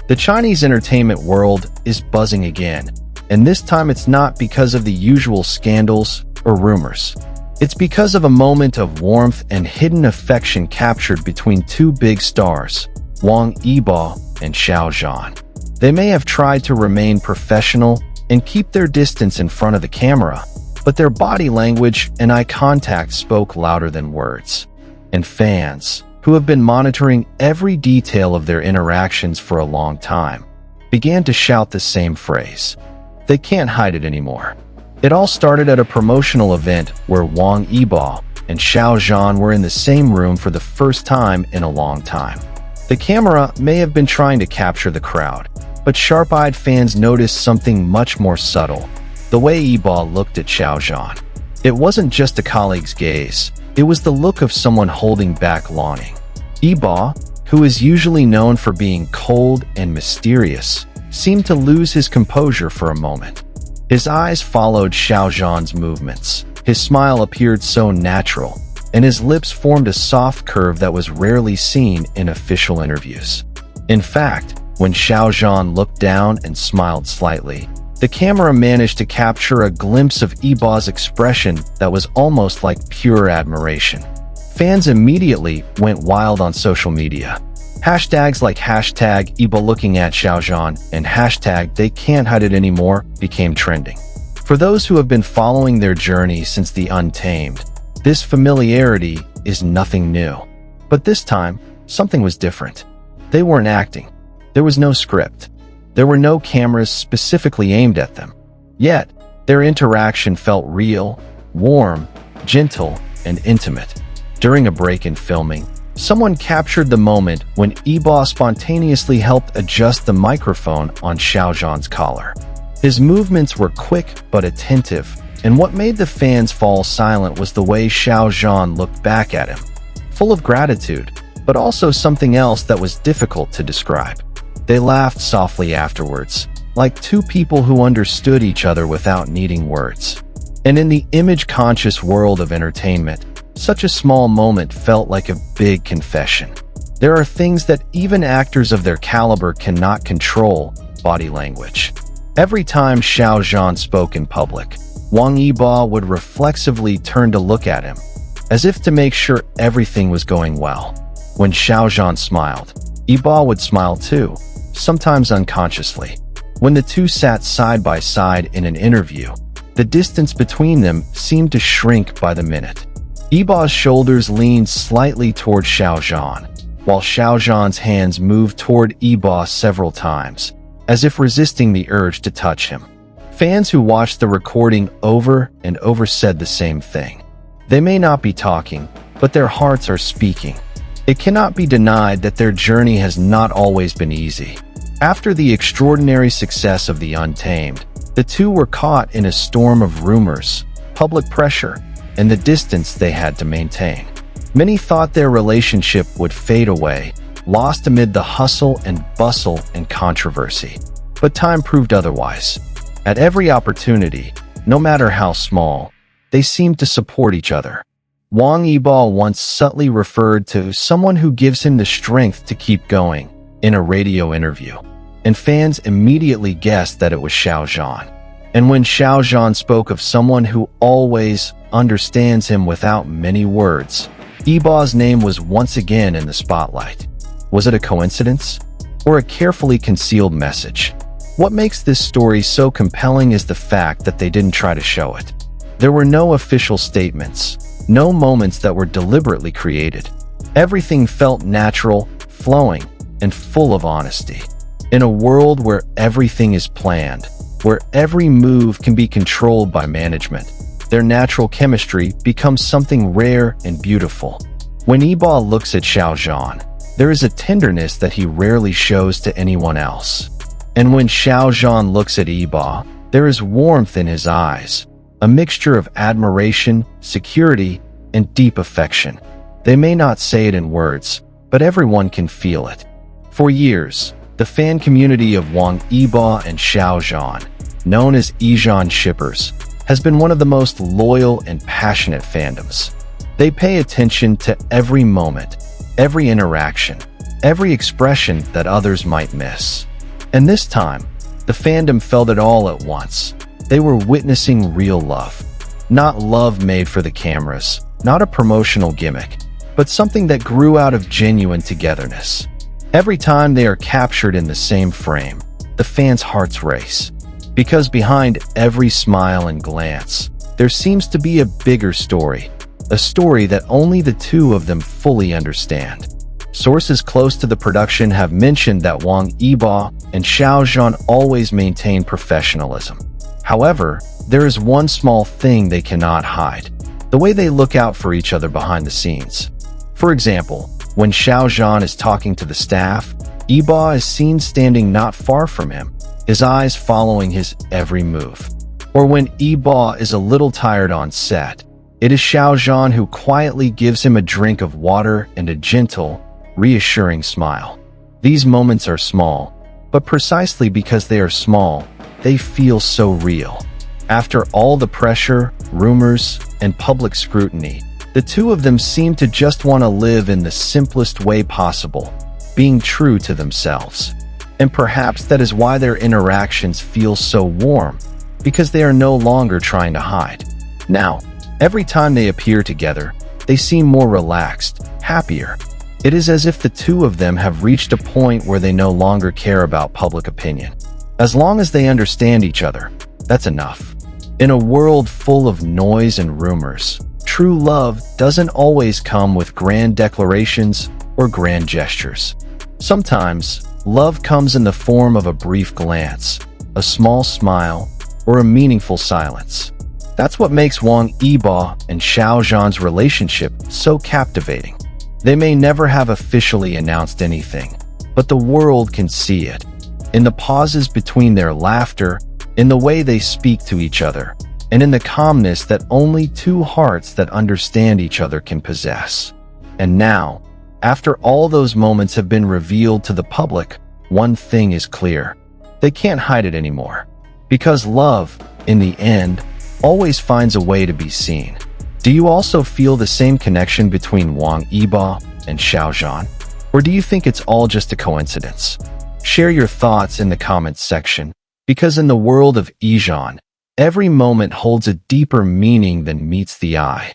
The Chinese entertainment world is buzzing again, and this time it's not because of the usual scandals or rumors. It's because of a moment of warmth and hidden affection captured between two big stars, Wang Yibo and Xiao Zhan. They may have tried to remain professional and keep their distance in front of the camera, but their body language and eye contact spoke louder than words. And fans, who have been monitoring every detail of their interactions for a long time, began to shout the same phrase. They can't hide it anymore. It all started at a promotional event where Wang Yibo and Xiao Zhan were in the same room for the first time in a long time. The camera may have been trying to capture the crowd, but sharp-eyed fans noticed something much more subtle: the way Yibo looked at Xiao Zhan. It wasn't just a colleague's gaze, it was the look of someone holding back longing. Yibo, who is usually known for being cold and mysterious, seemed to lose his composure for a moment. His eyes followed Xiao Zhan's movements. His smile appeared so natural, and his lips formed a soft curve that was rarely seen in official interviews. In fact, when Xiao Zhan looked down and smiled slightly, the camera managed to capture a glimpse of Yibo's expression that was almost like pure admiration. Fans immediately went wild on social media. Hashtags like #Yibo looking at Xiao Zhan and #they can't hide it anymore became trending. For those who have been following their journey since the Untamed, this familiarity is nothing new. But this time, something was different. They weren't acting. There was no script. There were no cameras specifically aimed at them. Yet, their interaction felt real, warm, gentle, and intimate. During a break in filming, someone captured the moment when Yibo spontaneously helped adjust the microphone on Xiao Zhan's collar. His movements were quick but attentive, and what made the fans fall silent was the way Xiao Zhan looked back at him, full of gratitude, but also something else that was difficult to describe. They laughed softly afterwards, like two people who understood each other without needing words. And in the image-conscious world of entertainment, such a small moment felt like a big confession. There are things that even actors of their caliber cannot control: body language. Every time Xiao Zhan spoke in public, Wang Yibo would reflexively turn to look at him, as if to make sure everything was going well. When Xiao Zhan smiled, Yibo would smile too, sometimes unconsciously. When the two sat side by side in an interview, the distance between them seemed to shrink by the minute. Yibo's shoulders leaned slightly toward Xiao Zhan, while Xiao Zhan's hands moved toward Yibo several times, as if resisting the urge to touch him. Fans who watched the recording over and over said the same thing. They may not be talking, but their hearts are speaking. It cannot be denied that their journey has not always been easy. After the extraordinary success of The Untamed, the two were caught in a storm of rumors, public pressure, and the distance they had to maintain. Many thought their relationship would fade away, lost amid the hustle and bustle and controversy. But time proved otherwise. At every opportunity, no matter how small, they seemed to support each other. Wang Yibo once subtly referred to someone who gives him the strength to keep going in a radio interview, and fans immediately guessed that it was Xiao Zhan. And when Xiao Zhan spoke of someone who always understands him without many words, Yibo's name was once again in the spotlight. Was it a coincidence? Or a carefully concealed message? What makes this story so compelling is the fact that they didn't try to show it. There were no official statements, no moments that were deliberately created. Everything felt natural, flowing, and full of honesty. In a world where everything is planned, where every move can be controlled by management, their natural chemistry becomes something rare and beautiful. When Yibo looks at Xiao Zhan, there is a tenderness that he rarely shows to anyone else. And when Xiao Zhan looks at Yibo, there is warmth in his eyes, a mixture of admiration, security, and deep affection. They may not say it in words, but everyone can feel it. For years, the fan community of Wang Yibo and Xiao Zhan, known as Yizhan shippers, has been one of the most loyal and passionate fandoms. They pay attention to every moment, every interaction, every expression that others might miss. And this time, the fandom felt it all at once. They were witnessing real love. Not love made for the cameras, not a promotional gimmick, but something that grew out of genuine togetherness. Every time they are captured in the same frame, the fans' hearts race. Because behind every smile and glance, there seems to be a bigger story, a story that only the two of them fully understand. Sources close to the production have mentioned that Wang Yibo and Xiao Zhan always maintain professionalism. However, there is one small thing they cannot hide: the way they look out for each other behind the scenes. For example, when Xiao Zhan is talking to the staff, Yibo is seen standing not far from him, his eyes following his every move. Or when Yibo is a little tired on set, it is Xiao Zhan who quietly gives him a drink of water and a gentle, reassuring smile. These moments are small, but precisely because they are small, they feel so real. After all the pressure, rumors, and public scrutiny, the two of them seem to just want to live in the simplest way possible, being true to themselves. And perhaps that is why their interactions feel so warm, because they are no longer trying to hide. Now, every time they appear together, they seem more relaxed, happier. It is as if the two of them have reached a point where they no longer care about public opinion. As long as they understand each other, that's enough. In a world full of noise and rumors, true love doesn't always come with grand declarations or grand gestures. Sometimes, love comes in the form of a brief glance, a small smile, or a meaningful silence. That's what makes Wang Yibo and Xiao Zhan's relationship so captivating. They may never have officially announced anything, but the world can see it. In the pauses between their laughter, in the way they speak to each other, and in the calmness that only two hearts that understand each other can possess. And now, after all those moments have been revealed to the public, one thing is clear: they can't hide it anymore. Because love, in the end, always finds a way to be seen. Do you also feel the same connection between Wang Yibo and Xiao Zhan? Or do you think it's all just a coincidence? Share your thoughts in the comments section, because in the world of Yibo, every moment holds a deeper meaning than meets the eye.